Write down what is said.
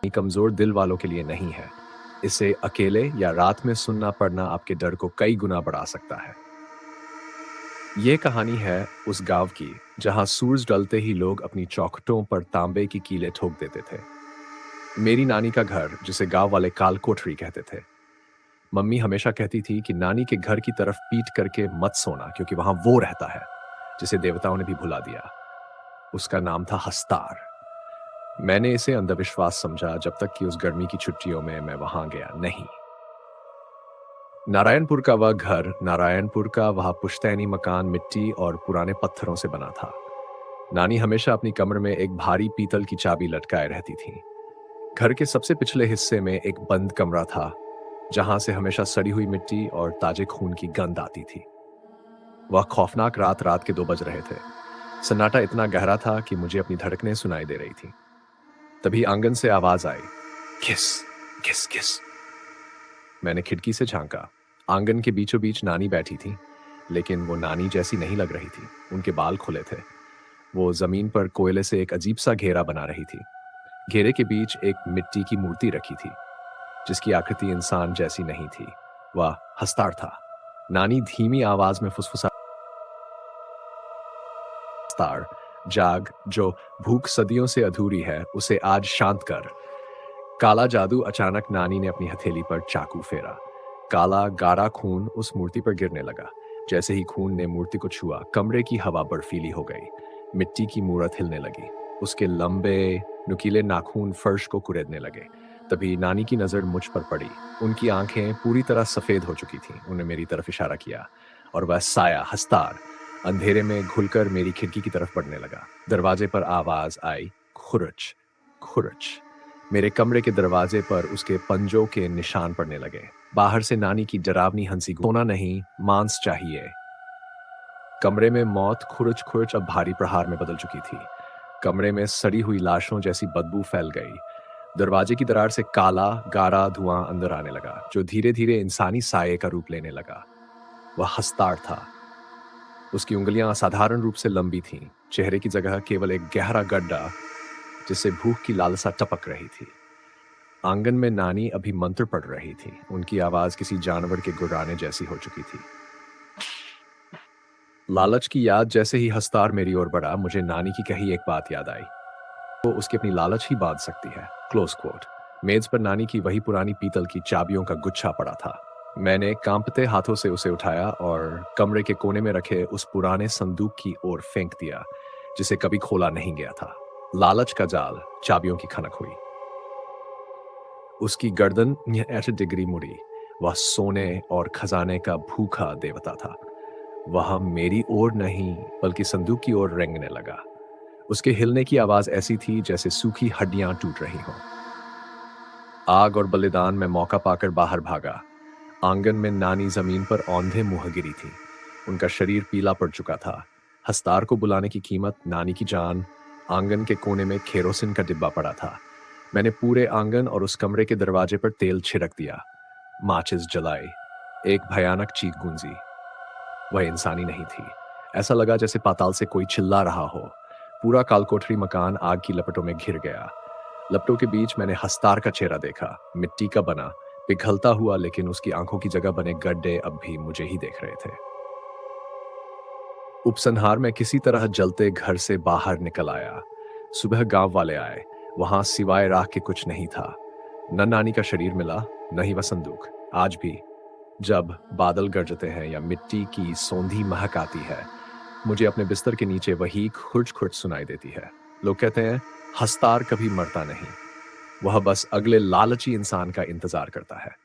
कमजोर दिल वालों के लिए नहीं है। इसे अकेले या रात में सुनना पड़ना आपके डर को कई गुना बढ़ा सकता है। ये कहानी है उस गांव की जहां सूरज डलते ही लोग अपनी चौखटों पर तांबे की कीलें ठोक देते थे। मेरी नानी का घर, जिसे गांव वाले काल कोठरी कहते थे। मम्मी हमेशा कहती थी कि नानी के घर की तरफ पीट करके मत सोना, क्योंकि वहां वो रहता है जिसे देवताओं ने भी भुला दिया। उसका नाम था हस्तार। मैंने इसे अंधविश्वास समझा जब तक कि उस गर्मी की छुट्टियों में मैं वहां गया नहीं। नारायणपुर का वह घर, नारायणपुर का वह पुश्तैनी मकान मिट्टी और पुराने पत्थरों से बना था। नानी हमेशा अपनी कमर में एक भारी पीतल की चाबी लटकाए रहती थी। घर के सबसे पिछले हिस्से में एक बंद कमरा था, जहां से हमेशा सड़ी हुई मिट्टी और ताजे खून की गंध आती थी। वह खौफनाक रात रात के 2 बज रहे थे। सन्नाटा इतना गहरा था कि मुझे अपनी धड़कनें सुनाई दे रही थी। तभी आंगन से आवाज आई, घिस घिस घिस। मैंने खिड़की से झांका। आंगन के बीचों बीच नानी बैठी थी, लेकिन वो नानी जैसी नहीं लग रही थी। उनके बाल खुले थे। वो जमीन पर कोयले से एक अजीब सा घेरा बना रही थी। घेरे के बीच एक मिट्टी की मूर्ति रखी थी, जिसकी आकृति इंसान जैसी नहीं थी। वह हस्तार था। नानी धीमी आवाज में फुसफुसा, हस्तार, जाग, जो भूख सदियों से अधूरी है उसे आज शांत कर। काला जादू। अचानक नानी ने अपनी हथेली पर चाकू फेरा। काला गाढ़ा खून उस मूर्ति पर गिरने लगा। जैसे ही खून ने मूर्ति को छुआ, कमरे की हवा बर्फीली हो गई। मिट्टी की मूरत हिलने लगी। उसके लंबे नुकीले नाखून फर्श को कुरेदने लगे। तभी नानी की नजर मुझ पर पड़ी। उनकी आंखें पूरी तरह सफेद हो चुकी थीं। उन्होंने मेरी तरफ इशारा किया और वह साया, हस्तार, अंधेरे में घुलकर मेरी खिड़की की तरफ बढ़ने लगा। दरवाजे पर आवाज आई, खुरच खुरच। मेरे कमरे के दरवाजे पर उसके पंजों के निशान पड़ने लगे। बाहर से नानी की डरावनी हंसी, सोना नहीं, मांस चाहिए। कमरे में मौत खुरच खुरच अब भारी प्रहार में बदल चुकी थी। कमरे में सड़ी हुई लाशों जैसी बदबू फैल गई। दरवाजे की दरार से काला गाढ़ा धुआं अंदर आने लगा, जो धीरे धीरे इंसानी साये का रूप लेने लगा। वह हस्तार था। उसकी उंगलियां असाधारण रूप से लंबी थीं। चेहरे की जगह केवल एक गहरा गड्ढा, जिससे भूख की लालसा टपक रही थी। आंगन में नानी अभी मंत्र पढ़ रही थी। उनकी आवाज किसी जानवर के गुर्राने जैसी हो चुकी थी। लालच की याद जैसे ही हस्तार मेरी ओर बढ़ा, मुझे नानी की कही एक बात याद आई। वो उसकी अपनी लालच ही बांध सकती है। Close quote. मेज पर नानी की वही पुरानी पीतल की चाबियों का गुच्छा पड़ा था। मैंने कांपते हाथों से उसे उठाया और कमरे के कोने में रखे उस पुराने संदूक की ओर फेंक दिया, जिसे कभी खोला नहीं गया था। लालच का जाल, चाबियों की खनक हुई। उसकी गर्दन ऐसे डिग्री मुड़ी। वह सोने और खजाने का भूखा देवता था। वह मेरी ओर नहीं, बल्कि संदूक की ओर रेंगने लगा। उसके हिलने की आवाज ऐसी थी जैसे सूखी हड्डियां टूट रही हों। आग और बलिदान में मौका पाकर बाहर भागा। आंगन में नानी जमीन पर औंधे मुंह गिरी थी। उनका शरीर पीला पड़ चुका था। हस्तार को बुलाने की कीमत, नानी की जान। आंगन के कोने में केरोसिन का डिब्बा पड़ा था। मैंने पूरे आंगन और उस कमरे के दरवाजे पर तेल छिड़क दिया। माचिस जलाई। एक भयानक चीख गूंजी। वह इंसानी नहीं थी। ऐसा लगा जैसे पाताल से कोई चिल्ला रहा हो। पूरा कालकोठरी मकान आग की लपटों में घिर गया। लपटों के बीच मैंने हस्तार का चेहरा देखा, मिट्टी का बना, पिघलता हुआ, लेकिन उसकी आंखों की जगह बने गड्ढे अब भी मुझे ही देख रहे थे। उपसंहार में किसी तरह जलते घर से बाहर निकल आया। सुबह गांव वाले आए। वहां सिवाय राख के कुछ नहीं था। न नानी का शरीर मिला, न ही वह संदूक। आज भी जब बादल गरजते हैं या मिट्टी की सौंधी महक आती है, मुझे अपने बिस्तर के नीचे वही खुर्च खुर्च सुनाई देती है। लोग कहते हैं हस्तार कभी मरता नहीं, वह बस अगले लालची इंसान का इंतजार करता है।